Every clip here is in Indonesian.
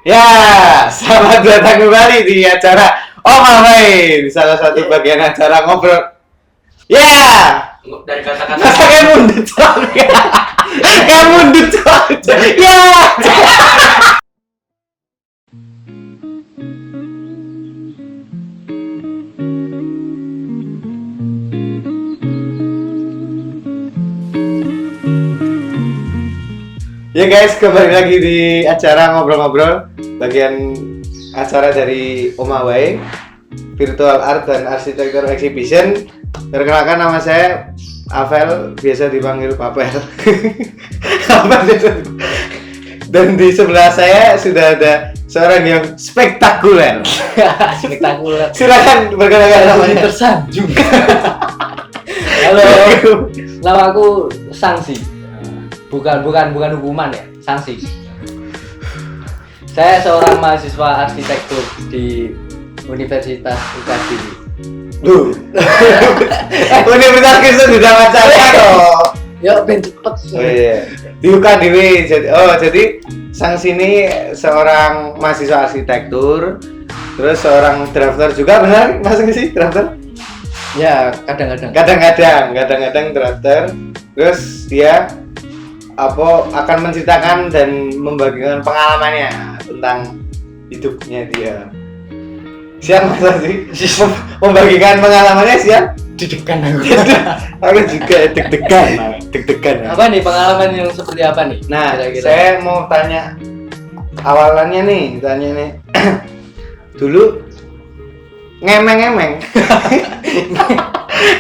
Ya, selamat datang kembali di acara Oma Main, salah satu bagian acara ngobrol. Ya, Dari kata-kata masa kayak mundut soalnya. Kayak mundut soalnya. Ya. Ya guys, kembali lagi di acara ngobrol-ngobrol, bagian acara dari Omaway Virtual Art dan Arsitektur Exhibition. Perkenalkan, nama saya Avel, biasa dipanggil Papel. Dan di sebelah saya sudah ada seorang yang spektakuler. spektakuler. Silakan perkenalkan namanya. Tersanjung. Halo, nama aku Sanksi. Bukan hukuman ya, sanksi. Saya seorang mahasiswa arsitektur di Universitas UKAD. Duh. Universitas Kristen di Jakarta loh. Yuk, ben cepet. Oh iya. Di UKDW. Jadi Sanksi ini seorang mahasiswa arsitektur, terus seorang drafter juga, benar? Masuk sih drafter? Ya, kadang-kadang. Kadang-kadang drafter. Terus dia akan menceritakan dan membagikan pengalamannya tentang hidupnya dia. Siap masa sih? Membagikan pengalamannya siap? Deg-degan aku. Aku juga deg-degan. Apa nih pengalaman yang seperti apa nih? Nah, kira-kira? saya mau tanya awalannya nih, dulu ngemeng-ngemeng.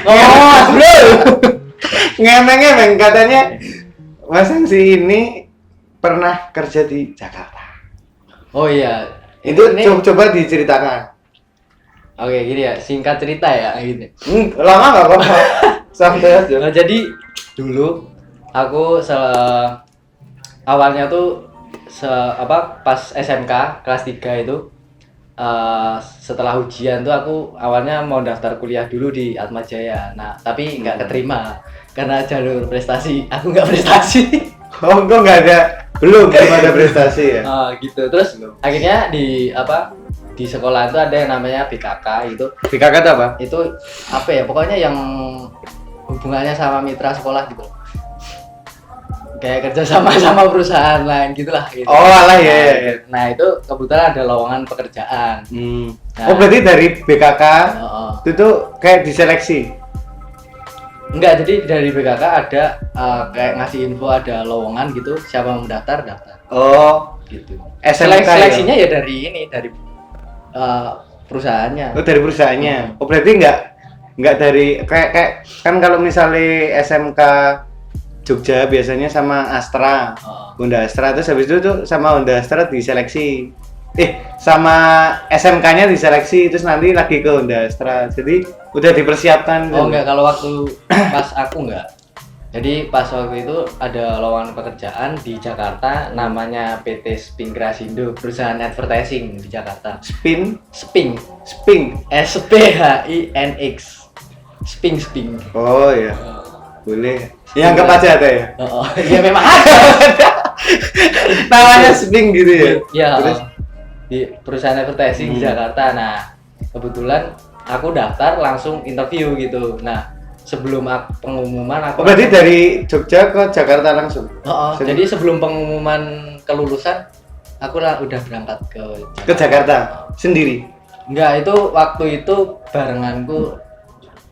Oh, bro. Ngemeng-ngemeng katanya Mas Sanksi ini pernah kerja di Jakarta. Oh iya. Itu Ini coba diceritakan. oke, gini ya, singkat cerita ya, gini. Lama nggak apa-apa. Santai aja. Nah, jadi dulu aku awalnya tuh pas SMK kelas 3 itu setelah ujian tuh aku awalnya mau daftar kuliah dulu di Atmajaya. Nah, tapi nggak keterima karena jalur prestasi. Aku nggak prestasi. Oh, kok nggak ada? Belum ada prestasi ya? Gitu. Terus akhirnya di sekolah itu ada yang namanya BKK itu. BKK itu apa? Itu apa ya? Pokoknya yang hubungannya sama mitra sekolah gitu. Kayak kerja sama perusahaan lain gitulah gitu. Oh, alah ya. Nah, itu kebetulan ada lowongan pekerjaan. Nah, Oh, berarti dari BKK itu tuh kayak diseleksi? Enggak, jadi dari BKK ada kayak ngasih info ada lowongan gitu, siapa mau daftar. Oh, Gitu. SMK Seleksinya ya dari perusahaannya. Oh, dari perusahaannya. Oh, berarti nggak dari kayak kan kalau misalnya SMK Jogja biasanya sama Astra, Honda Astra, terus habis itu tuh sama Honda Astra diseleksi. Sama SMK-nya diseleksi, terus nanti lagi ke Honda Astra. Jadi udah dipersiapkan. Oh enggak, kalau waktu pas aku enggak. Jadi pas waktu itu ada lowongan pekerjaan di Jakarta namanya PT Sping Grasindo, perusahaan advertising di Jakarta. Sping. SPHINX. Sping. Oh iya. Boleh. Yang anggap aja ada ya? Iya memang ada. Namanya Sping gitu ya? Iya. Terus di perusahaan advertising di Jakarta. Nah, kebetulan aku daftar langsung interview gitu. Nah, sebelum pengumuman aku berarti dari Jogja ke Jakarta langsung? Jadi sebelum pengumuman kelulusan aku udah berangkat ke Jakarta sendiri? Enggak, itu waktu itu barenganku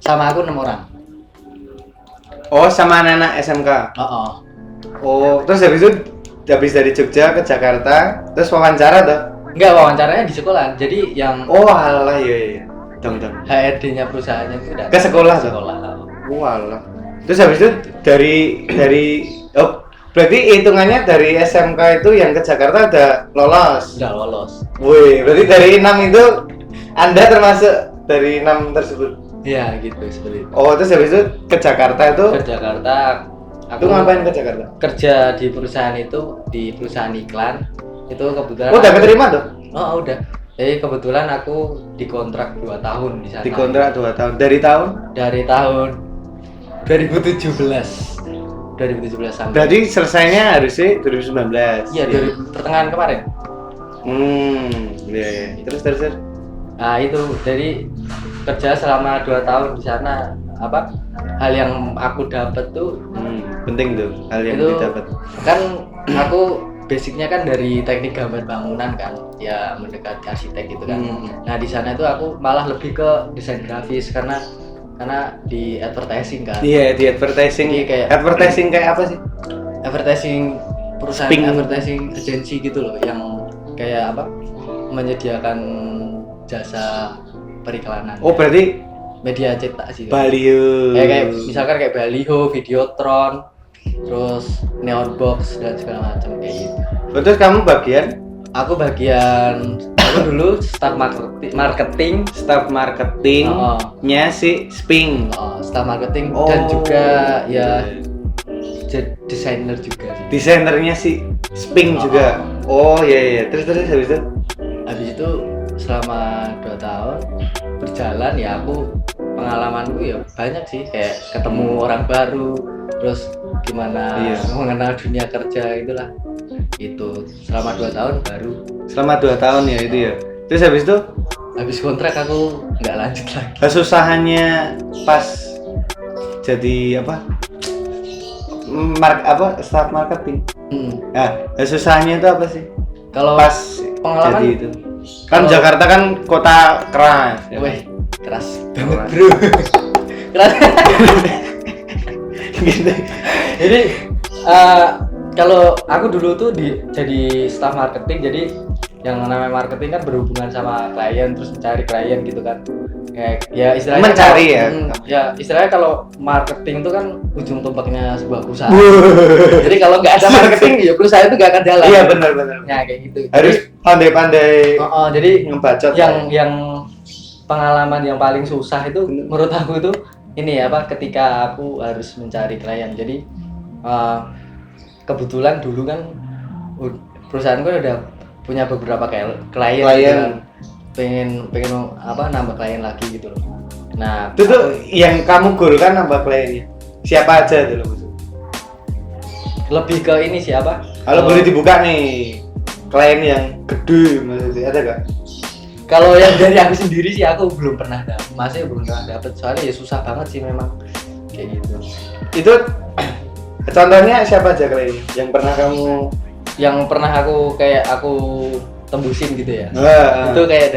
sama aku 6 orang. Oh, sama anak-anak SMK? Oh, terus habis dari Jogja ke Jakarta, terus wawancara tuh? Enggak, wawancaranya di sekolah. Jadi yang alah iya. Dong. HRD-nya perusahaannya itu ke sekolah. Oh, alah. Terus habis itu dari berarti hitungannya dari SMK itu yang ke Jakarta udah lolos. Wih, berarti dari 6 itu Anda termasuk dari 6 tersebut. Iya, gitu seperti itu. Oh, terus habis itu ke Jakarta itu? Ke Jakarta. Aku ngapain ke Jakarta? Kerja di perusahaan itu, di perusahaan iklan. Itu kebetulan. Udah keterima tuh? Oh, udah. Jadi kebetulan aku dikontrak 2 tahun di sana. Dikontrak 2 tahun. Dari tahun? Dari tahun 2017. 2017 sampai. Berarti selesainya harusnya 2019. Iya, dari pertengahan kemarin. Iya, iya. Terus. Nah itu, jadi kerja selama 2 tahun di sana, apa hal yang aku dapat tuh Penting tuh hal yang itu didapat. kan aku basicnya kan dari teknik gambar bangunan kan, ya mendekati arsitek gitu kan. Nah di sana itu aku malah lebih ke desain grafis karena di advertising kan. Iya, di advertising. Jadi kayak Advertising kayak apa sih? advertising perusahaan Sping. advertising agency gitu loh, yang kayak apa, menyediakan jasa periklanan. Oh, berarti Media cetak sih. baliho. Kayak misalkan kayak baliho, videotron, terus neon box dan segala macam kayak gitu. Terus kamu bagian Aku dulu staff marketing, staff marketingnya si Sping. staff marketing dan juga ya desainer juga sih. Desainernya si Sping juga. Oh iya. Terus habis itu Habis itu selama 2 tahun berjalan ya pengalamanku ya banyak sih, kayak ketemu orang baru, terus gimana mengenal dunia kerja itulah. Itu selama 2 tahun baru. Selama 2 tahun ya itu ya. Terus Habis kontrak aku nggak lanjut lagi. Kesusahannya pas jadi staff marketing. Nah, kesusahannya itu apa sih? Kalau Pas pengalaman jadi itu. Kan Jakarta kan kota keras. Ya. weh, keras banget bro. Keras. Gitu. Jadi kalau aku dulu tuh jadi staff marketing, jadi yang namanya marketing kan berhubungan sama klien, terus mencari klien gitu kan. Kayak ya istilahnya Mencari ya istilahnya kalau marketing itu kan ujung tombaknya sebuah perusahaan. Jadi kalau nggak ada marketing ya perusahaan itu nggak akan jalan. Iya benar. Ya kayak gitu. Harus pandai-pandai Jadi ngebacot. yang pengalaman yang paling susah itu menurut aku itu ini ketika aku harus mencari klien. Jadi kebetulan dulu kan perusahaanku udah punya beberapa klien. Gitu kan. pengen nambah klien lagi gitu loh. Nah itu tuh yang kamu goal kan nambah kliennya siapa aja tuh loh? Lebih ke ini sih kalau boleh dibuka nih klien yang gede maksudnya ada gak? Kalau yang dari aku sendiri sih aku belum pernah dapet, soalnya ya susah banget sih memang kayak gitu. Itu contohnya siapa aja kliennya yang pernah aku tembusin gitu ya. Itu kayak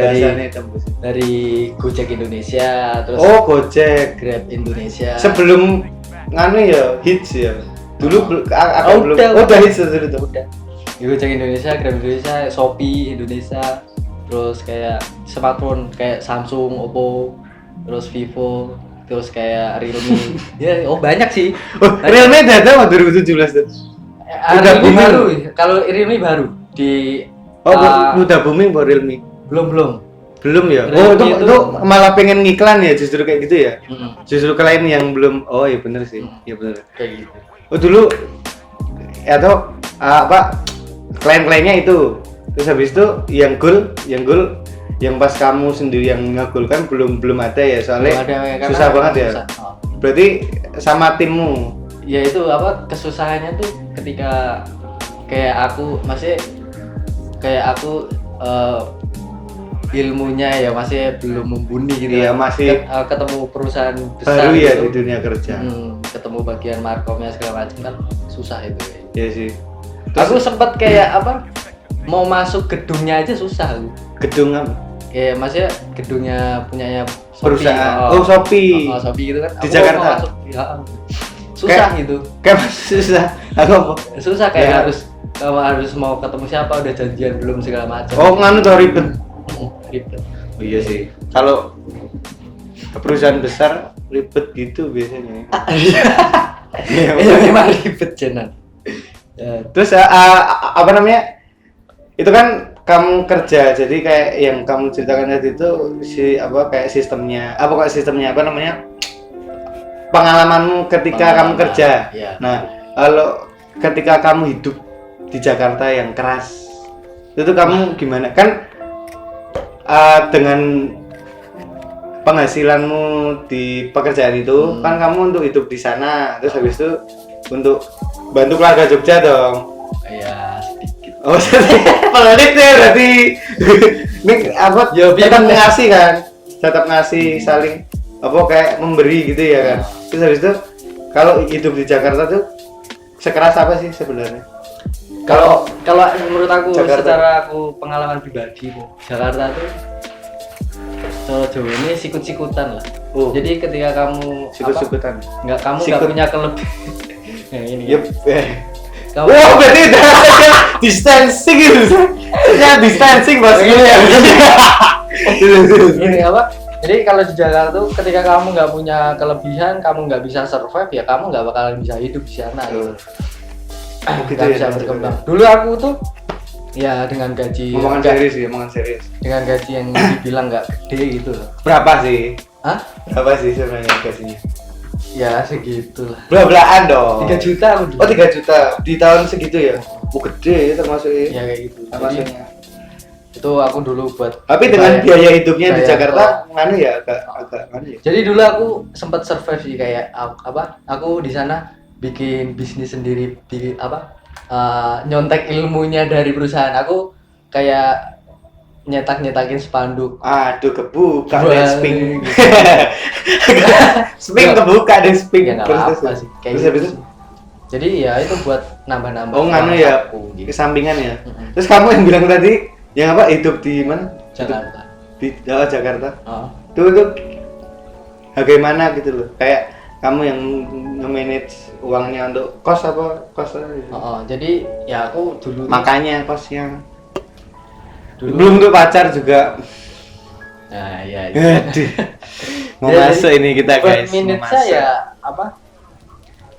dari Gojek Indonesia, terus Gojek, Grab Indonesia. sebelum hits ya dulu belum udah hits dulu tuh. Udah Gojek Indonesia, Grab Indonesia, Shopee Indonesia, terus kayak smartphone kayak Samsung, Oppo, terus Vivo, terus kayak Realme. Ya banyak sih. Realme udah ada 2017 tuh. Udah Realme baru. Kalau Realme baru di udah booming baru Realme. Belum ya? Realme itu malah pengen ngiklan ya justru kayak gitu ya? Justru klien yang belum, iya bener sih, iya bener. Kayak gitu. Dulu atau klien-kliennya itu, terus habis itu yang goal yang pas kamu sendiri yang ngegol kan belum ada ya soalnya susah banget ya. Berarti sama timmu? Ya itu kesusahannya tuh ketika kayak aku ilmunya ya masih belum mumpuni gitu. Iya, masih ketemu perusahaan besar baru ya gitu, di dunia kerja. Ketemu bagian markomnya segala macam kan susah itu. Iya sih. Aku sempat kayak mau masuk gedungnya aja susah. Gedung apa? Ya maksudnya gedungnya punyanya perusahaan. Shopee. Shopee gitu kan. Di Jakarta. Susah gitu. Kayak susah. Susah kayak harus mau ketemu siapa, udah janjian belum segala macam. Tuh ribet. Ribet. Iya sih. Kalau perusahaan besar ribet gitu biasanya. Iya memang ribet Jenan. Terus itu kan kamu kerja, jadi kayak yang kamu ceritakan tadi itu kayak sistemnya pengalamanmu ketika kamu kerja. Iya. Nah, kalau ketika kamu hidup di Jakarta yang keras, itu kamu gimana? Kan dengan penghasilanmu di pekerjaan itu kan kamu untuk hidup di sana, terus habis itu untuk bantu keluarga Jogja dong. Iya sedikit. Oh, pelit ya berarti. Ini apa? Ya, tetap biar- ngasih kan? Tetap ngasih saling apa kayak memberi gitu ya kan? Terus habis itu kalau hidup di Jakarta tuh sekeras apa sih sebenarnya? Kalau menurut aku Jakarta. secara aku pengalaman pribadi tuh, Jakarta tuh kalau Jawa ini sikut-sikutan lah. Oh. Jadi ketika kamu Sikut-sikutan. kamu nggak Sikut. punya kelebihan. Nah, ini. Yep. Kamu Wah, berarti udah ada distancing gitu. Ya distancing bosku ya. ini apa? Jadi kalau di Jakarta tuh ketika kamu nggak punya kelebihan, kamu nggak bisa survive ya kamu nggak bakalan bisa hidup di sana gitu. Gitu Nggak ya, bisa gitu berkembang. Dulu aku tuh ya dengan gaji Ngomongan nggak- serius ya, ngomongan serius. dengan gaji yang dibilang nggak gede gitu loh. Berapa sih? Hah? Berapa sih sebenarnya gajinya? Ya segitulah. Belah-belahan dong. 3 juta aku dulu. Oh 3 juta di tahun segitu ya? Oh gede ya termasuk ya. Ya kayak gitu. Jadi, Termasuknya. itu aku dulu buat Tapi dengan bayar- biaya hidupnya di bayar Jakarta tol. mana ya agak mana ya? Jadi dulu aku sempat survive sih kayak apa? Aku di sana bikin bisnis sendiri, bikin apa? Nyontek ilmunya dari perusahaan. Aku kayak nyetakin spanduk. Aduh kebuka Wah, deh sping. gitu. Sping kebuka deh sping. Ya nggak apa-apa sih. Kayak Terus gitu habis itu sih. Jadi ya itu buat nambah-nambah. oh nganu uang ya saku, gitu. kesampingan ya. Mm-mm. Terus kamu yang bilang tadi yang apa hidup di mana? Jakarta. Di Jakarta. Oh. Tuh bagaimana gitu loh. Kayak kamu yang nge-manage uangnya untuk kos apa kos Jadi ya aku dulu makanya kosnya dulu belum untuk pacar juga. Nah, ya. Aduh. Mau Ya, masuk jadi ini kita per guys. Mau minute masuk. saya apa?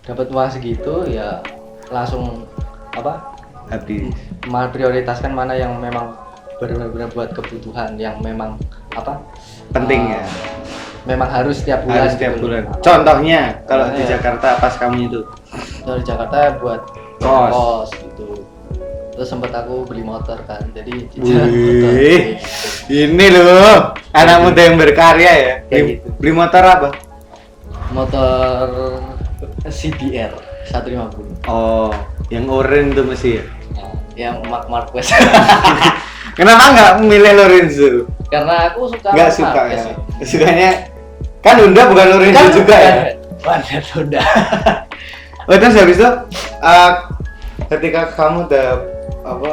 Dapat uang segitu ya langsung apa? Habis. Prioritaskan mana yang memang benar-benar buat kebutuhan yang memang apa? Penting ya. Memang harus setiap bulan. Harus setiap gitu. bulan. Contohnya kalau di Iya. Jakarta pas kamu itu. Dari Jakarta buat Kos. kos gitu. Terus sempat aku beli motor kan. Jadi Wih, ini loh anak muda yang berkarya ya. Kayak Beli, gitu. beli motor apa? motor CBR 150. Oh, yang orange tuh mesti ya. Yang Mark Marquez. Kenapa nggak milih Lorenzo? Karena aku suka Nggak Mark suka Marquez ya. sih. Sukanya kan Honda bukan Lorenzo juga ya. Wadah Honda. Oh terus habis itu ketika kamu udah apa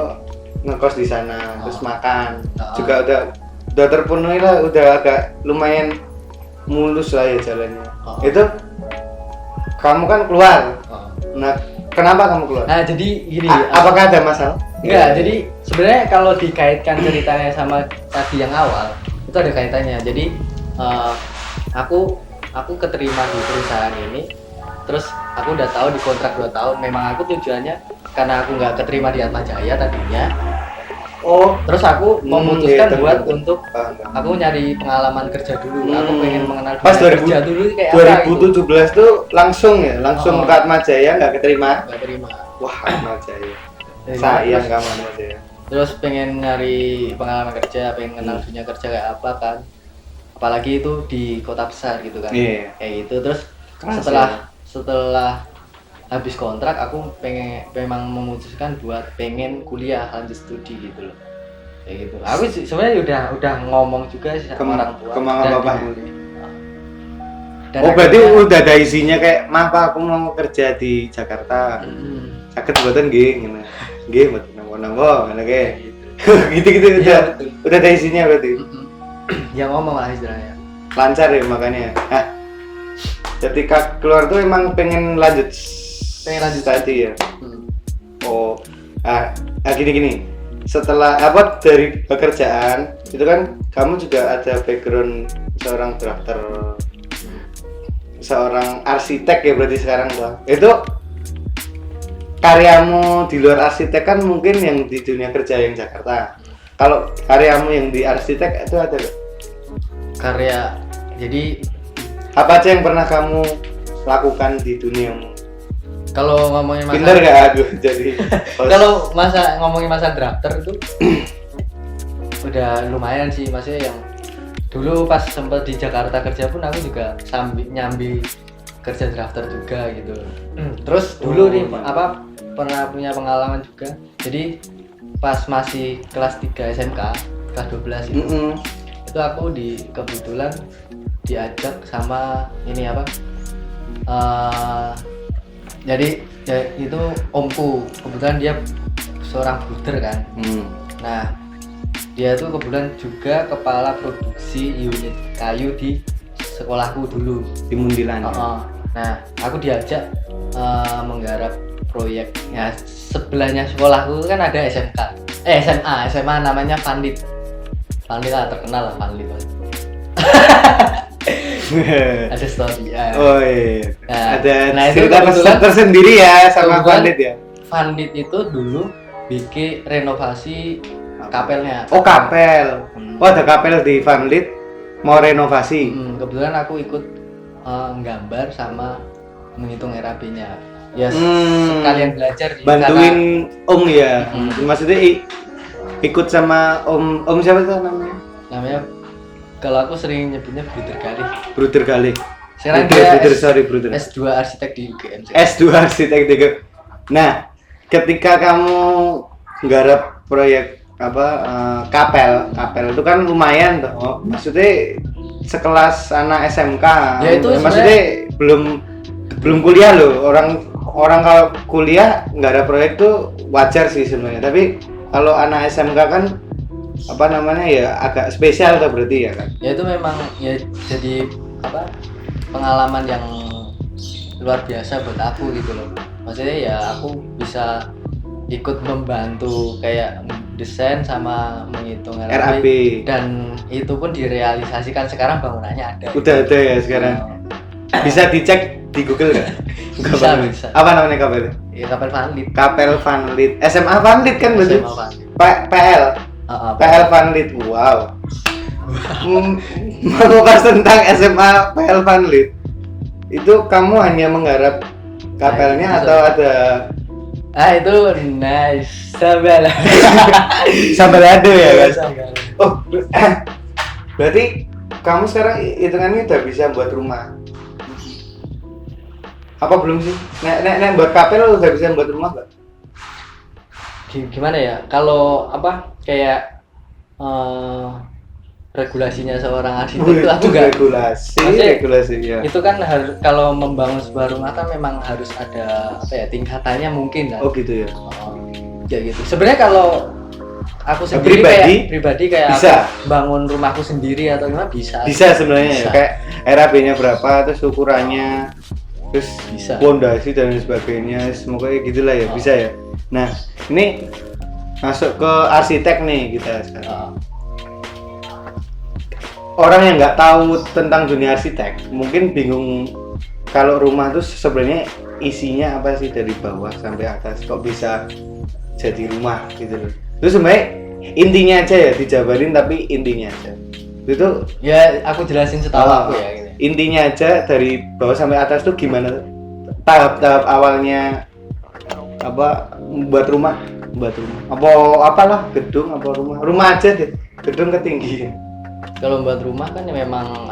ngekos di sana terus makan juga udah terpenuhi lah, udah agak lumayan mulus lah ya jalannya. Itu kamu kan keluar. Nah kenapa kamu keluar? Nah jadi gini. Apakah ada masalah? Enggak, jadi sebenarnya kalau dikaitkan ceritanya sama tadi yang awal itu ada kaitannya. Jadi aku keterima di perusahaan ini, terus aku udah tahu di kontrak 2 tahun. Memang aku tujuannya karena aku nggak keterima di Atma Jaya tadinya. Oh, Terus aku memutuskan gitu, buat gitu. untuk aku nyari pengalaman kerja dulu. Aku pengen mengenal Pas dunia kerja dulu kayak apa gitu. 2017 tuh langsung ya, langsung Oh. ke Atma Jaya nggak keterima. Nggak terima. Wah, Atma Jaya. Jadi, Sayang terus- kamu Atma Jaya. Terus pengen nyari pengalaman kerja, pengen kenal dunia kerja kayak apa kan. Apalagi itu di kota besar gitu kan. Iya. Kayak gitu. Terus Keras setelah habis kontrak aku memang memutuskan buat pengen kuliah lanjut studi gitu loh. Kayak gitu. Aku sebenarnya udah ngomong juga sih sama orang tua. ke Mama dan Bapak? dibully. Dan Oh berarti akhirnya- udah ada isinya kayak, "Mah Pak, aku mau kerja di Jakarta." Hmm, Sakit buatan nggih ngene. Nggih mboten napa-napa ngene kayak ge. gitu. Gitu-gitu Iya, udah. betul. Udah ada isinya berarti. Ya ngomong lah istilahnya. Lancar ya makanya. Nah, ketika keluar tuh emang pengen lanjut tadi ya. Hmm. Oh, gini. Setelah apa dari pekerjaan itu kan kamu juga ada background seorang drafter, seorang arsitek ya berarti sekarang tuh. Itu karyamu di luar arsitek kan mungkin yang di dunia kerja yang Jakarta. Kalau karyamu yang di arsitek itu ada nggak? Karya jadi Apa aja yang pernah kamu lakukan di duniamu? kalau ngomongin Pinter masalah gak aku jadi host? kalau ngomongin masa drafter itu udah lumayan sih, maksudnya yang dulu pas sempet di Jakarta kerja pun aku juga nyambi kerja drafter juga gitu. Terus dulu nih iya. apa pernah punya pengalaman juga. Jadi pas masih kelas 3 SMK, kelas 12 itu. Itu aku kebetulan diajak sama ini apa? Jadi itu omku, kebetulan dia seorang bruder kan. Nah, dia tuh kebetulan juga kepala produksi unit kayu di sekolahku dulu di Mundilan. Nah, aku diajak menggarap proyek. Ya, sebelahnya sekolahku kan ada SMA namanya Vanlit lah, terkenal lah Vanlit. Ada story ya. Oh iya. Nah, itu cerita tersendiri ya sama Vanlit ya. Vanlit itu dulu bikin renovasi kapelnya. Oh, kapel. Oh, ada kapel di Vanlit mau renovasi. Kebetulan aku ikut nggambar sama menghitung RAB-nya. Ya sekalian belajar bantuin Om ya. Maksudnya ikut sama Om siapa tuh namanya? Namanya kalau aku sering nyebutnya Bruder Galih. Sekarang Bruder. S2 arsitek di UGM. S2 arsitek di UGM. Nah, ketika kamu nggarap proyek kapel itu kan lumayan tuh. Maksudnya sekelas anak SMK. Ya itu maksudnya belum kuliah loh. Orang kalau kuliah nggak ada proyek tuh wajar sih sebenarnya. Tapi kalau anak SMK kan ya agak spesial tuh berarti ya kan. Ya itu memang ya jadi pengalaman yang luar biasa buat aku gitu loh. Maksudnya ya aku bisa ikut membantu kayak desain sama menghitung RAB dan itu pun direalisasikan. Sekarang bangunannya ada. Udah ada ya sekarang. Bisa dicek di Google nggak? Bisa. Apa namanya kapel? Ya kapel Vanlit. Kapel Vanlit. SMA Vanlit kan berarti? SMA Vanlit. PL. PL Vanlit. Wow. Mengupas tentang SMA PL Vanlit. Itu kamu hanya menggarap kapelnya atau ada? Itu nice. Sambalado ya kan? Oh, berarti kamu sekarang hitungannya udah bisa buat rumah? Apa belum sih? Nek buat kapel udah bisa buat rumah nggak? Gimana ya? Kalau kayak regulasinya seorang arsitek itu aku nggak. Regulasi ya. Itu kan kalau membangun sebuah rumah kan memang harus ada tingkatannya mungkin kan. Oh gitu ya. Ya gitu. Sebenarnya kalau aku sendiri pribadi kayak bisa aku bangun rumahku sendiri atau gimana bisa. Bisa sebenarnya ya. Kayak RAB-nya berapa, terus ukurannya, terus bisa. Pondasi dan sebagainya, semoga gitulah ya, bisa ya. Nah, ini masuk ke arsitek nih kita sekarang. Orang yang nggak tahu tentang dunia arsitek mungkin bingung kalau rumah tuh sebenarnya isinya apa sih dari bawah sampai atas, kok bisa jadi rumah gitu loh. Terus sebenarnya intinya aja ya dijabarin, tapi intinya aja itu ya aku jelasin setahu aku ya gitu. Intinya aja dari bawah sampai atas tuh gimana tahap-tahap awalnya buat rumah apalah gedung apa rumah aja deh, gedung ketinggian. Kalau buat rumah kan ya memang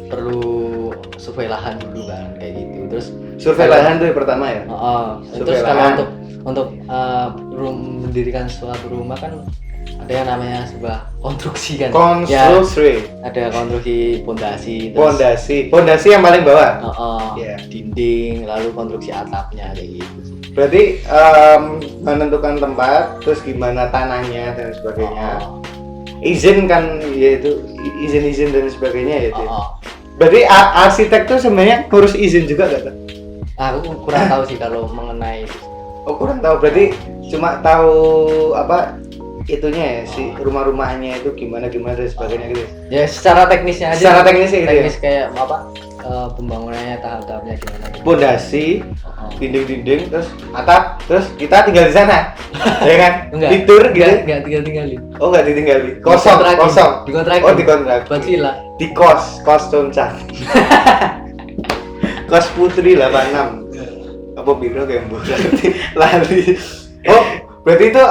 perlu survei lahan dulu kan kayak gitu. Terus survei lahan tuh yang pertama ya. Terus kalau untuk mendirikan suatu rumah kan ada yang namanya sebuah konstruksi kan. Konstruksi. Ya, ada konstruksi pondasi. Pondasi yang paling bawah. Yeah. Dinding, lalu konstruksi atapnya kayak gitu. Berarti menentukan tempat, terus gimana tanahnya dan sebagainya. Izin kan, yaitu izin dan sebagainya ya. Berarti arsitek tuh sebenarnya ngurus izin juga gak? Aku kurang tahu sih kalau mengenai itu. Oh, kurang tahu, berarti cuma tahu itunya ya, si rumah-rumahnya itu gimana dan sebagainya gitu. Ya secara teknisnya aja. Secara teknisnya gitu. Teknis kayak pembangunannya tahap-tahapnya gimana gitu. Pondasi, dinding-dinding, terus atap, terus kita tinggal di sana. Ya kan? Tidur gitu. Enggak tinggalin. Oh, enggak ditinggalin. Kosong. Dikontrak. Oh, dikontrak. Buat villa. Di kos Concang. Kos Putri 86. Apa biro kayak lari. Oh, berarti itu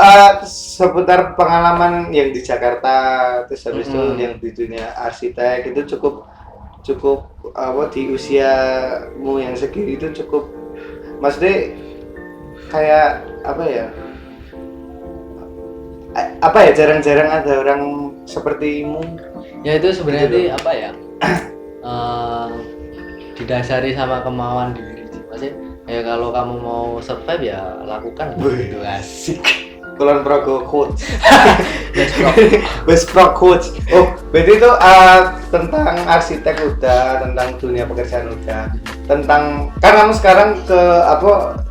seputar pengalaman yang di Jakarta, terus habis itu yang di dunia arsitek itu cukup di usiamu yang segini itu cukup, maksudnya kayak apa ya, jarang-jarang ada orang sepertimu. Ya itu sebenarnya Gitu itu apa ya? Didasari sama kemauan diri sih. Maksudnya ya kalau kamu mau survive ya lakukan gitu. Asik. Kulon Progo coach. Let's go. West Pro coach. Oh, berarti itu tentang arsitek udah, tentang dunia pekerjaan udah, tentang kan kamu sekarang ke apa,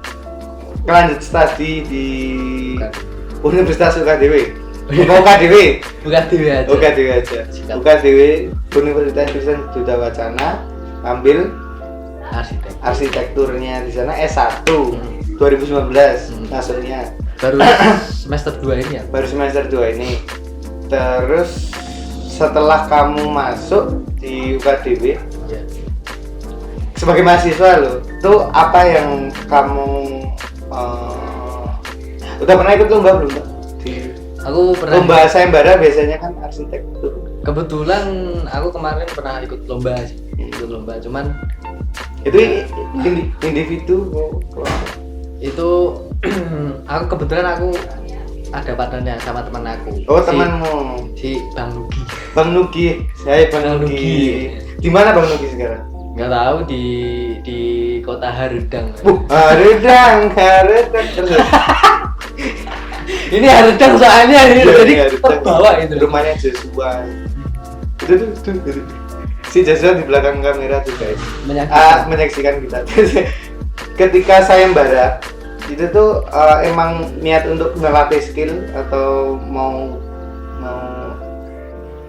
lanjut studi di Universitas UKDW. UKDW. Bukan diri aja. UKDW aja. Sikat. UKDW Universitas Kristen Duta Wacana, ambil Arsitek. arsitekturnya di sana S1 2019 masuknya. Baru semester 2 ini ya. Baru semester 2 ini. Terus setelah kamu masuk di UKDW Ya. sebagai mahasiswa lo, tuh apa yang kamu udah pernah ikut lomba belum, Pak? Di Aku pernah lomba sayembara biasanya kan arsitektur. kebetulan aku kemarin pernah ikut lomba sih. Ikut lomba cuman Itu individu kelompok. itu aku kebetulan aku ada partnernya sama teman aku. Oh, temanmu. Si Bang Nugi. Bang Nugi. Saya Bang Bang Nugi. Nugi. Di mana Bang Nugi sekarang? Nggak tahu di kota Haredang. Haredang terus. Ini Haredang soalnya ini Iya, jadi iya, Haredang. terbawa itu. Rumahnya Joshua. Itu. Si Joshua di belakang kamera tuh guys. Menyaksikan kita. Ketika sayembara itu tuh emang niat untuk melatih skill atau mau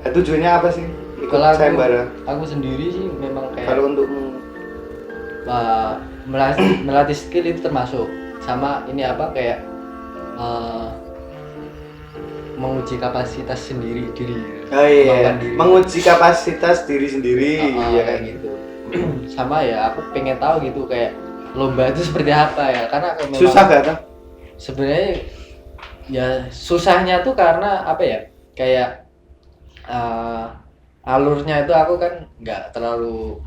tujuannya apa sih ikut Kalau sayembara? aku sendiri sih memang kayak Kalau untukmu melatih skill itu termasuk sama ini apa kayak menguji kapasitas diri. Oh iya, Kemampuan diri. menguji kapasitas diri sendiri ya kan Kayak gitu. Sama ya aku pengen tahu gitu kayak lomba itu seperti apa ya, karena aku memang susah gak tuh? sebenarnya ya susahnya tuh karena apa ya, kayak alurnya itu aku kan nggak terlalu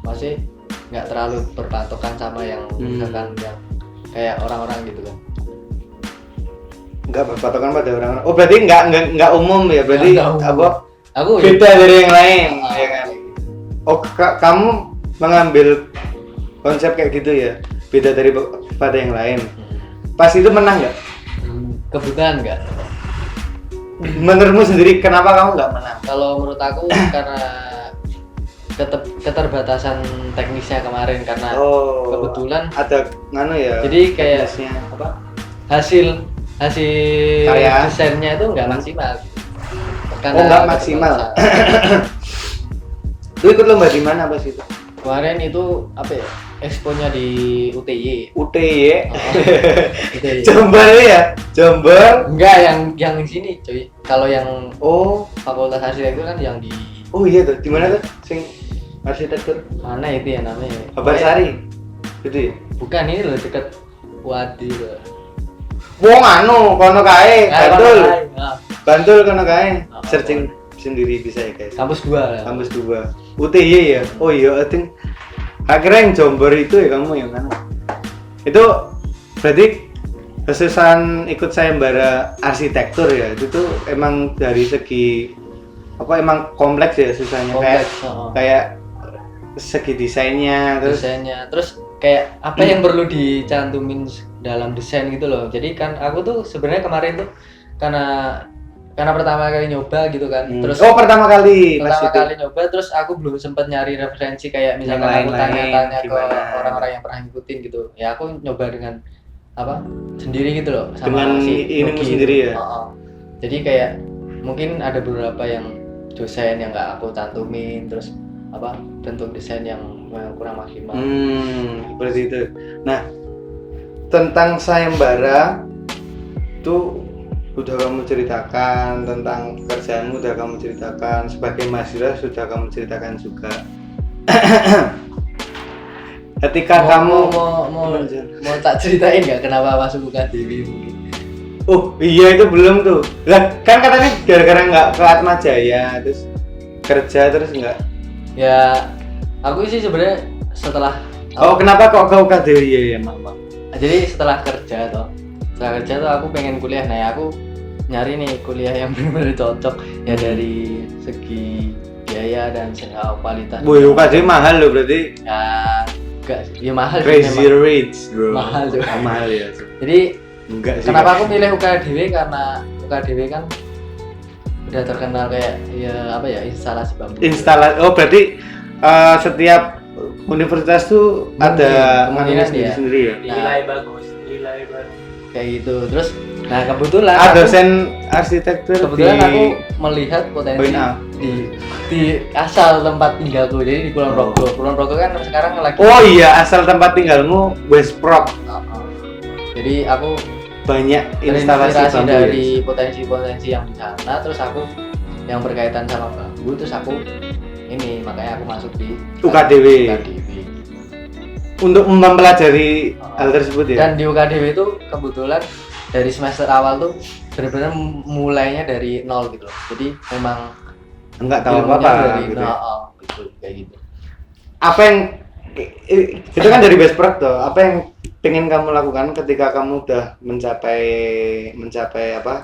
berpatokan sama yang misalkan yang kayak orang-orang gitu kan. Nggak berpatokan pada orang. Oh berarti nggak umum ya, berarti Nggak umum. apa Aku beda dari yang lain Ah. ya kan? Oh kamu mengambil konsep kayak gitu ya, beda pada yang lain. Pas itu menang nggak? kebetulan nggak. Menurutmu sendiri kenapa kamu nggak menang? Kalau menurut aku karena keterbatasan teknisnya kemarin, karena Oh, kebetulan ada nganu ya. jadi kayak teknisnya. apa hasil Karya. desainnya itu nggak maksimal. Oh, nggak maksimal. Lu ikut lomba di mana pas itu? Kemarin itu apa ya, exponya di UTY. UTY. UTY. Jember ya? Jember. Enggak, yang di sini cuy. Kalau yang Oh, fakultas arsitektur kan yang di oh iya tuh. Di mana tuh? Sing arsitektur. mana itu ya namanya? Kabarsari. Gitu ya? Bukan, ini loh deket Wadi loh. Wong anu kono kae, Bantul. Nah, Bantul kono kae. Oh. Searching sendiri bisa ya, guys. kampus 2 lah. Kampus 2. UTY ya? Oh iya, I think akhirnya yang Jember itu ya kamu yang mana? Itu berarti kesusahan ikut sayembara arsitektur ya, itu tuh emang dari segi apa, emang kompleks ya susahnya. Kompleks, kayak segi desainnya desainnya, terus kayak apa yang perlu dicantumin dalam desain gitu loh. Jadi kan aku tuh sebenarnya kemarin tuh karena pertama kali nyoba gitu kan. Terus pertama kali nyoba, terus aku belum sempat nyari referensi kayak misalkan Yang aku lain-lain, tanya-tanya ke gimana. orang-orang yang pernah ngikutin gitu. Ya aku nyoba dengan apa sendiri gitu loh, Dengan ilmu Nugi sendiri itu. ya? Jadi kayak mungkin ada beberapa yang dosen yang nggak aku cantumin, terus apa bentuk desain yang kurang maksimal. Seperti itu. Nah, tentang sayembara tuh udah kamu ceritakan, tentang pekerjaanmu udah kamu ceritakan, sebagai mahasiswa sudah kamu ceritakan juga. Ketika kamu mau tak ceritain nggak kenapa masuk UKDW mungkin? Oh iya, itu belum tuh. Lah kan katanya gara-gara nggak ke Atma Jaya terus kerja terus nggak. Ya aku sih sebenarnya setelah Kenapa kok ke UKDW ya, Mak? jadi setelah kerja tuh aku pengen kuliah. Nah ya aku nyari nih kuliah yang benar-benar cocok ya dari segi biaya dan kualitas. Wih, UKJ mahal loh berarti. Ya enggak, ya mahal sih Crazy memang. rich, bro. Mahal tuh. Mahal ya. Jadi Enggak sih. kenapa aku milih UKDW, karena UKDW kan udah terkenal kayak ya apa ya, instalasi bambu. Oh, berarti setiap universitas tuh ada kemungkinan manunya ya. sendiri ya. Nilai bagus, nilai baru. Kayak gitu. Terus nah kebetulan Dosen arsitektur kebetulan di aku melihat potensi Poin A. di asal tempat tinggalku, jadi di Kulon Progo. Kulon Progo kan sekarang lagi. Oh iya, asal tempat tinggalmu West Prop. Jadi aku Banyak instalasi terinspirasi bambu dari ya? potensi-potensi yang di sana, terus aku yang berkaitan sama bambu, terus aku ini makanya aku masuk di UKDW. UKDW. Untuk mempelajari hal tersebut ya. Dan di UKDW itu kebetulan dari semester awal tuh benar-benar mulainya dari nol gitu loh. Jadi memang Enggak tahu ilmunya apa-apa dari gitu. nol, Ya. gitu, kayak gitu. Apa yang itu kan dari West Prop tuh. Apa yang pengen kamu lakukan ketika kamu udah mencapai apa?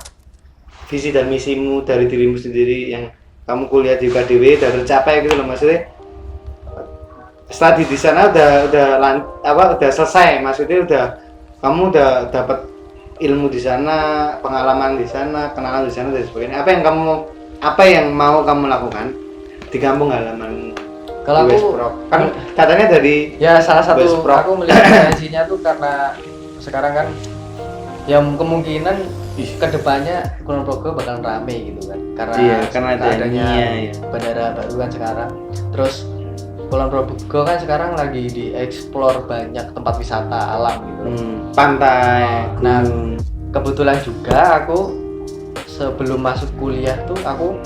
Visi dan misimu dari dirimu sendiri yang kamu kuliah di UKDW udah tercapai gitu loh, maksudnya studi di sana udah selesai, maksudnya kamu udah dapat ilmu di sana, pengalaman di sana, kenalan di sana dan sebagainya. Apa yang mau kamu lakukan di kampung halaman Kalau di West aku Prop? Kan katanya dari ya salah satu West Prop. aku melihat potensinya tuh karena sekarang kan yang kemungkinan kedepannya Kulon Progo bakal rame gitu kan, karena Iya, karena adanya ya. bandara baru kan sekarang. Terus Kulon Progo kan sekarang lagi dieksplor banyak tempat wisata alam gitu. Pantai, Nah, gunung. kebetulan juga aku sebelum masuk kuliah tuh aku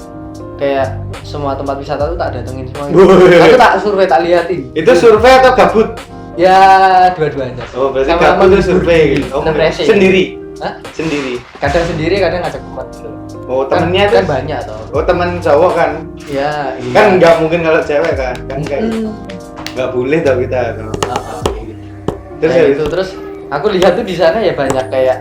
kayak semua tempat wisata tuh tak datengin semua gitu. Aku tak survei, tak liatin. Itu survei atau gabut? Ya dua-duanya. Oh, berarti Sama gabut itu menghibur survei diri, gitu. Oh, nge-refreshing. sendiri. Hah? Sendiri. Kadang sendiri, kadang ngajak teman gitu. Oh, Kan- temennya kan itu banyak toh. Oh, teman cowok kan? Ya, iya. Kan nggak mungkin kalau cewek kan? Kan kayak nggak boleh tau kita. Tau. Kayak gitu. Terus Kayak ya gitu. Terus aku lihat tuh di sana ya banyak kayak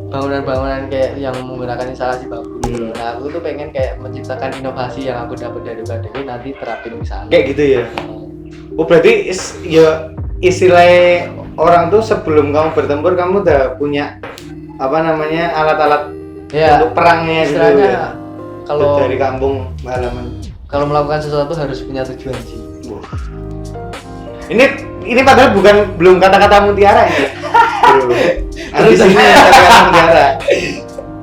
bangunan-bangunan kayak yang menggunakan instalasi bambu. Nah, aku tuh pengen kayak menciptakan inovasi yang aku dapat dari UKDW nanti terapin di sana. Kayak gitu ya. Oh, berarti ya istilah orang tuh sebelum kamu bertempur kamu udah punya apa namanya alat-alat Ya, untuk perangnya gitu istilahnya ya. kalau Dari kampung halaman. kalau melakukan sesuatu harus punya tujuan sih. Ini padahal belum kata-kata mutiara ini. Bro. Habis ini kata-kata mutiara.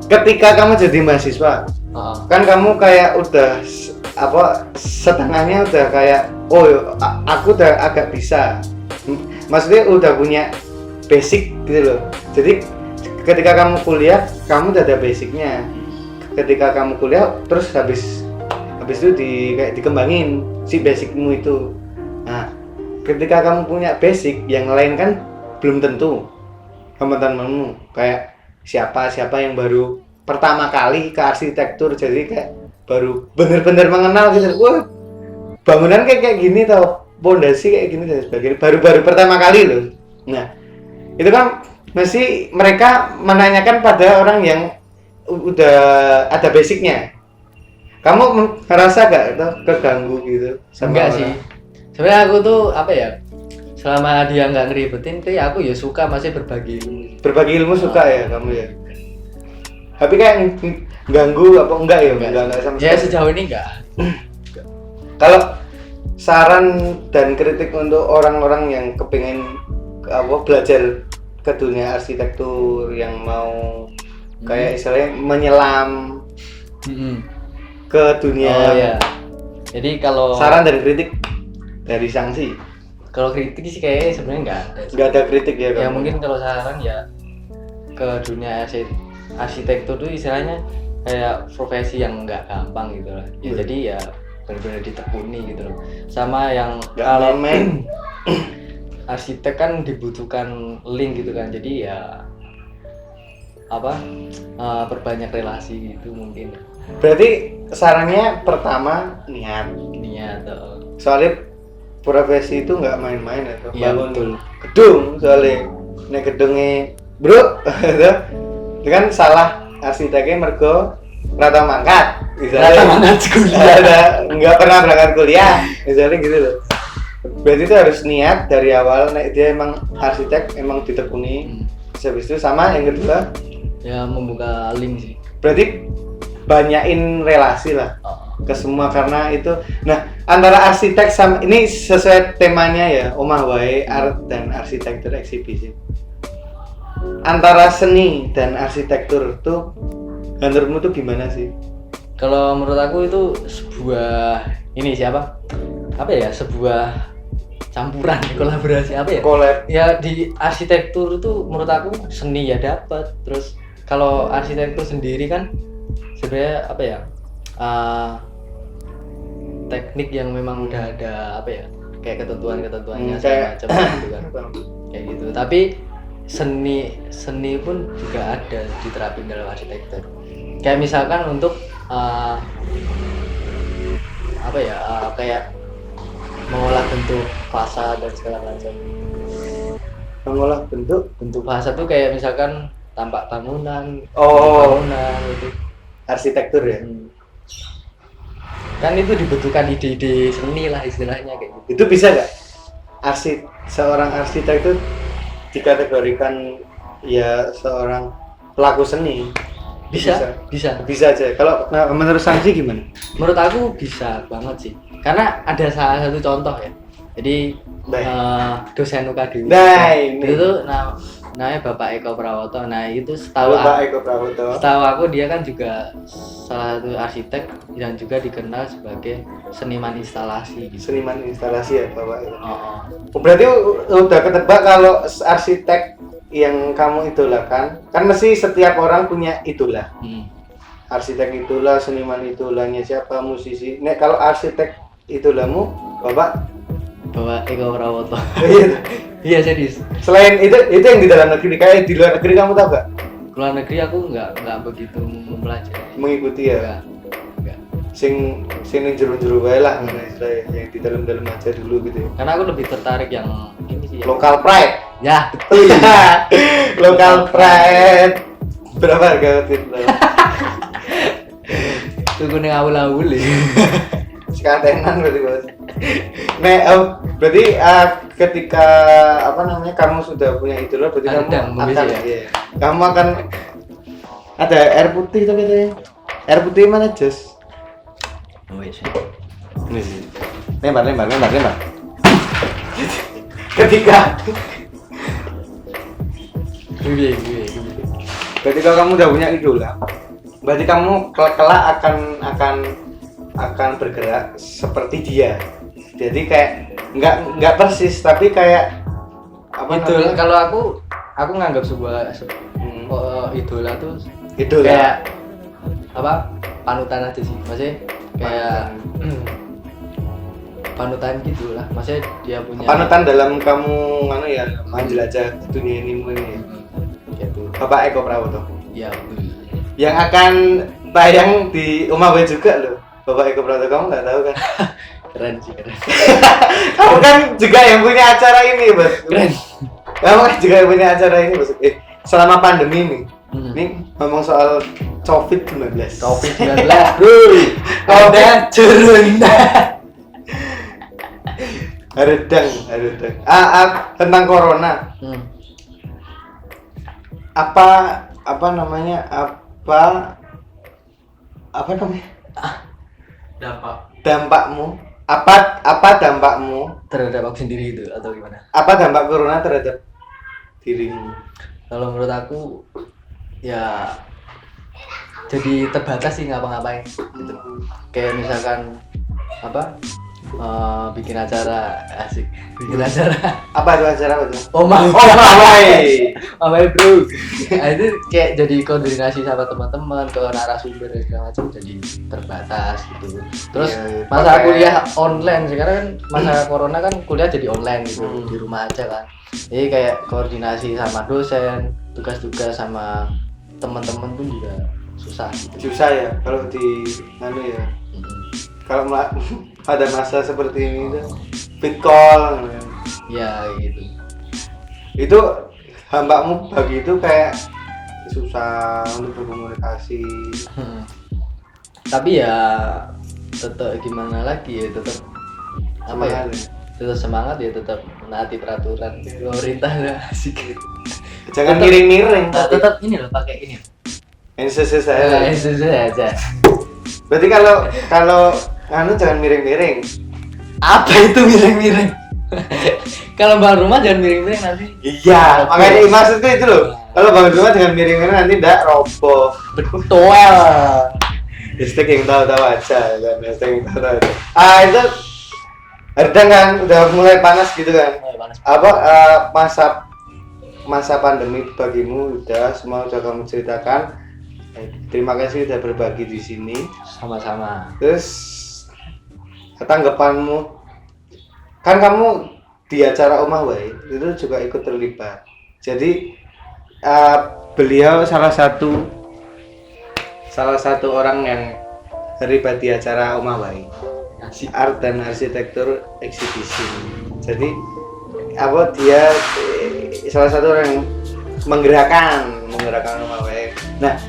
Ketika kamu jadi mahasiswa, kan kamu kayak udah setengahnya udah kayak aku udah agak bisa. Maksudnya udah punya basic gitu loh. Jadi ketika kamu kuliah, kamu udah ada basicnya. Ketika kamu kuliah, terus habis itu kayak dikembangin si basicmu itu. Nah, ketika kamu punya basic, yang lain kan belum tentu. Teman-temanmu kayak siapa yang baru pertama kali ke arsitektur, jadi kayak baru bener-bener mengenal gitu. Wah, bangunan kayak gini tau, pondasi kayak gini dan sebagainya. Baru pertama kali loh. Nah, itu kan mesti mereka menanyakan pada orang yang udah ada basicnya. Kamu ngerasa gak itu keganggu gitu sama Enggak orang? sih. Sebenarnya aku tuh apa ya? Selama dia nggak ngeribetin, tuh aku ya suka masih berbagi ilmu. Berbagi ilmu suka ya kamu ya. Tapi kayak ganggu apa enggak ya? Enggak sama Ya sekali. sejauh ini enggak. Kalau saran dan kritik untuk orang-orang yang kepingin belajar ke dunia arsitektur, yang mau kayak istilahnya menyelam ke dunia. Oh ya. Jadi kalau Saran dan kritik dari sanksi. kalau kritik sih kayaknya sebenarnya enggak ada. Nggak ada kritik ya Ya kamu? mungkin kalau saran ya ke dunia arsitektur tuh istilahnya kayak profesi yang nggak gampang gitu lah. Ya jadi ya benar-benar ditekuni gitu loh. Sama yang Nggak kalau main-main. arsitek kan dibutuhkan link gitu kan. Jadi ya perbanyak relasi gitu mungkin. Berarti sarannya pertama niat. Atau Soalnya profesi itu nggak main-main atau Iya, bangun betul. gedung, soalnya nek gedungnya bro Itu kan salah arsiteknya mergo rata mangkat. Rata mangkat kuliah. Nggak pernah berangkat kuliah, misalnya gitu loh. Berarti itu harus niat dari awal, dia emang arsitek, emang ditekuni. Habis itu sama yang kedua, Ya membuka link sih. berarti banyakin relasi lah Oh. ke semua karena itu. Nah, antara arsitek sama ini sesuai temanya ya, Omah Wae Art dan Arsitektur Eksibisi. Antara seni dan arsitektur tuh menurutmu tuh gimana sih? Kalau menurut aku itu sebuah ini siapa? Apa ya? Sebuah campuran kolaborasi apa ya? Collab. Ya di arsitektur itu menurut aku seni ya dapat. Terus kalau arsitektur sendiri kan sebenarnya apa ya? Teknik yang memang udah ada apa ya? Kayak ketentuannya segala macam gitu kan. Kayak gitu. Tapi seni pun juga ada diterapin dalam arsitektur. Kayak misalkan untuk apa ya? Kayak mengolah bentuk fasad dan segala macam. Mengolah bentuk Fasad tuh kayak misalkan tampak bangunan, Oh. bangunan itu. arsitektur ya. Kan itu dibutuhkan ide-ide seni lah istilahnya kayak gitu. Itu bisa nggak seorang arsitek itu dikategorikan ya seorang pelaku seni? Bisa. Aja. Kalau menurut Sanksi gimana? Menurut aku bisa banget sih. Karena ada salah satu contoh ya. Jadi dosen UKD ini. itu tuh namanya Bapak Eko Prawoto. Nah itu setahu aku dia kan juga salah satu arsitek dan juga dikenal sebagai seniman instalasi gitu. Seniman instalasi ya Bapak itu. Oh. Berarti udah ketebak kalau arsitek yang kamu idolakan, kan mesti setiap orang punya idola. Arsitek itulah, seniman idolanya siapa, musisi. Nek kalau arsitek idolamu Bapak Eko Prawoto. Iya. Iya serius. Selain itu yang di dalam negeri, kayak di luar negeri kamu tahu gak? Luar negeri aku nggak begitu mempelajari. Mengikuti ya. Enggak. Sing ning jero-jero wae lah yang di dalam aja dulu gitu ya. Karena aku lebih tertarik yang ini sih. Local pride. Ya. Local pride. Berapa harga waktu itu? Tunggu nih awul-awul ya. Sekatenan berarti Bos. Berarti ketika kamu sudah punya idola, berarti kamu akan kamu akan ada air putih tuh katanya. Air putih mana Jos? Oh iya sih. Ini sih. Lempar. Ketika kamu udah punya idola, berarti kamu kelak akan bergerak seperti dia. Jadi kayak nggak persis, tapi kayak Idola. Kalau aku nganggap sebuah idola tuh idola kayak apa? Panutan aja sih. Maksudnya kayak panutan gitu lah. Maksudnya dia punya panutan dalam kamu menjelajah dunia ini gitu. Bapak Eko Prawoto. Iya betul. Yang akan tayang di Omah Wae juga loh. Bapak Eko Prawoto, kamu nggak tahu kan? Keren sih keren. Kamu kan juga yang punya acara ini, Bos. Keren. Kamu kan juga yang punya acara ini, Bos. Selama pandemi nih. Ini ngomong soal COVID-19. COVID-19. Ada cerunda. Haredang. Tentang corona. Apa namanya? Dampakmu? Apa dampakmu Terhadap aku sendiri itu atau gimana? apa dampak corona terhadap dirimu? Kalau menurut aku ya jadi terbatas sih ngapa-ngapain gitu. Kayak misalkan bikin acara asik, bikin acara Apa itu acara apa tuh? Omah Wae. bro. Nah, itu kayak jadi koordinasi sama teman-teman ke narasumber dan segala macam jadi terbatas gitu. Terus Iya, masa kuliah online sekarang kan masa corona kan kuliah jadi online gitu di rumah aja kan. Jadi kayak koordinasi sama dosen, tugas-tugas sama teman-teman pun juga susah gitu. Susah ya kalau di ya. Kalau pada masa seperti ini tuh fit call Ya gitu. itu hambakmu bagi itu kayak susah untuk berkomunikasi. Tapi ya tetap gimana lagi ya, tetap apa ya, tetap semangat ya, tetap menaati peraturan pemerintah lah, asik. Jangan Tetap- miring-miring. Tetap ini loh, pakai ini. NCC saya. Itu aja. Berarti kalau anu jangan miring-miring. Apa itu miring-miring? Kalau bangun rumah jangan miring-miring nanti. Iya, makanya maksudku itu loh. Kalau bangun rumah jangan miring-miring nanti ndak roboh. Betul. Hashtag yang tahu-tahu aja kan. Hashtag yang tahu-tahu aja. Itu Herdang kan udah mulai panas gitu kan. Panas. Apa masa pandemi bagimu semua udah kamu ceritakan. Terima kasih sudah berbagi di sini. Sama-sama. Terus tanggapanmu, kan kamu di acara Omah Wae itu juga ikut terlibat. Jadi beliau salah satu orang yang terlibat di acara Omah Wae, art dan arsitektur exhibition. Jadi dia salah satu orang yang menggerakkan Omah Wae. Nah,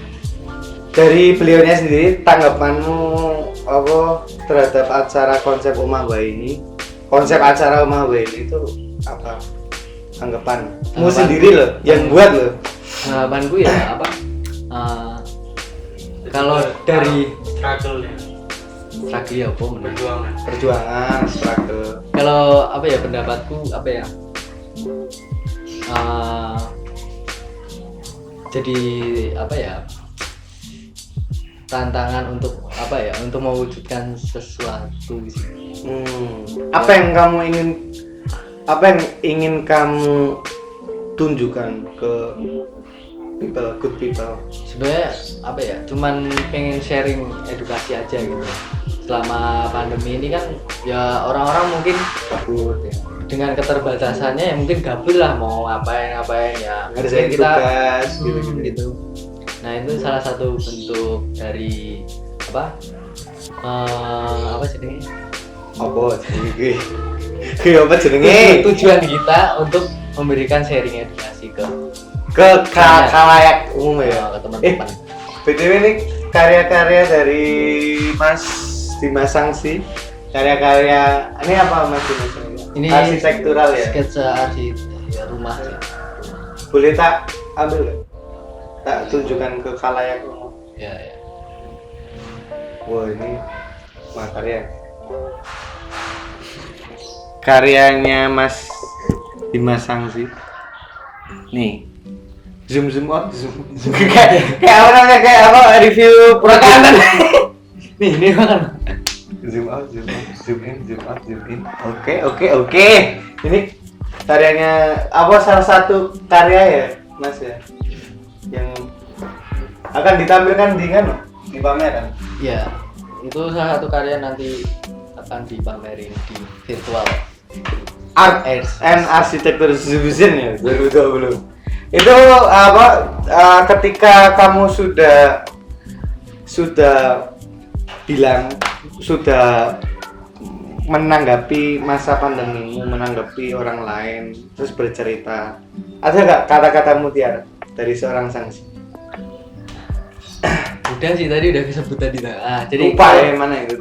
dari beliaunya sendiri, tanggapanmu terhadap acara konsep Omah Wae ini? Konsep acara Omah Wae ini itu apa? Tanggapanmu sendiri loh, yang buat loh. Tanggapanku ya apa? Kalau dari struggle ya, struggle ya apa menurut? Perjuangan, struggle. Kalau apa ya, pendapatku apa ya? Jadi apa ya? Tantangan untuk apa ya, untuk mewujudkan sesuatu sih. Apa yang ingin kamu tunjukkan ke good people? Sebenarnya apa ya, cuman pengen sharing edukasi aja gitu. Selama pandemi ini kan ya orang-orang mungkin gabut ya, dengan keterbatasannya ya mungkin gabut lah, mau ngapain ya, Ngerjain kita tugas gitu. Nah, itu salah satu bentuk dari apa sih ini? Apa jenenge? Tujuan kita untuk memberikan sharing edukasi ke khalayak umum ya. ke teman-teman. BTW ini karya-karya dari Mas Dimas Sangsi. Karya-karya ini apa Mas Dimas? Ini arsitektural ya. Sketsa ya, rumah sih. Boleh tak ambil nggak? Tak tunjukkan ke khalayak umum. Ya. Wah, ini karyanya Mas Dimas Sangsi. Nih, zoom out, kayak apa namanya, kayak apa, review makanan. Nih kan. Zoom in. Oke. Ini karyanya apa, salah satu karya ya, Mas ya, yang akan ditampilkan di pameran. Ya, itu salah satu karya nanti akan dipamerin di virtual Art and Architecture Exhibition ya 2020. Itu apa, ketika kamu sudah menanggapi masa pandemimu, menanggapi orang lain, terus bercerita, ada nggak kata-kata mutiara dari seorang Sangsi? Udah sih, tadi udah disebut tadi. Jadi lupa ya mana itu?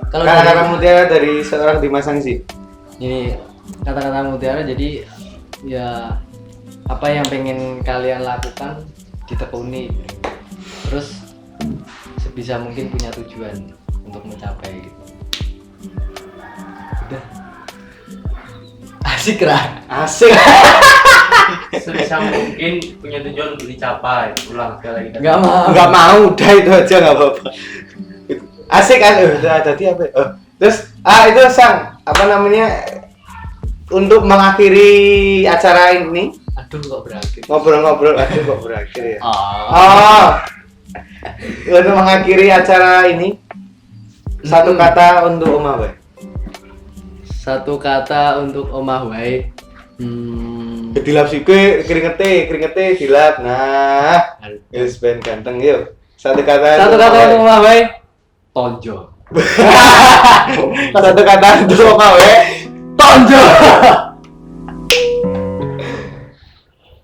Kalau Kata-kata mutiara dari seorang Dimas Sangsi. Ini kata-kata mutiara, jadi ya apa yang pengen kalian lakukan ditekuni, terus sebisa mungkin punya tujuan untuk mencapai gitu. Udah asik lah, Asik. sebisa mungkin punya tujuan untuk dicapai. Ulang sekali lagi. nggak mau Udah itu aja nggak apa-apa. Asik kan? Tadi apa? Terus itu Sang, apa namanya, untuk mengakhiri acara ini, aduh kok berakhir ngobrol-ngobrol, kok berakhir ya. oh. Untuk mengakhiri acara ini, satu kata untuk Omah Wae. Satu kata untuk Omah Wae. Dilap sike, keringete dilap. Nah, wis ben ganteng yuk. Satu kata Satu untuk kata Omah untuk Wae. Omah Wae. Tonjo. Satu kata untuk Omah Wae. Tonjo.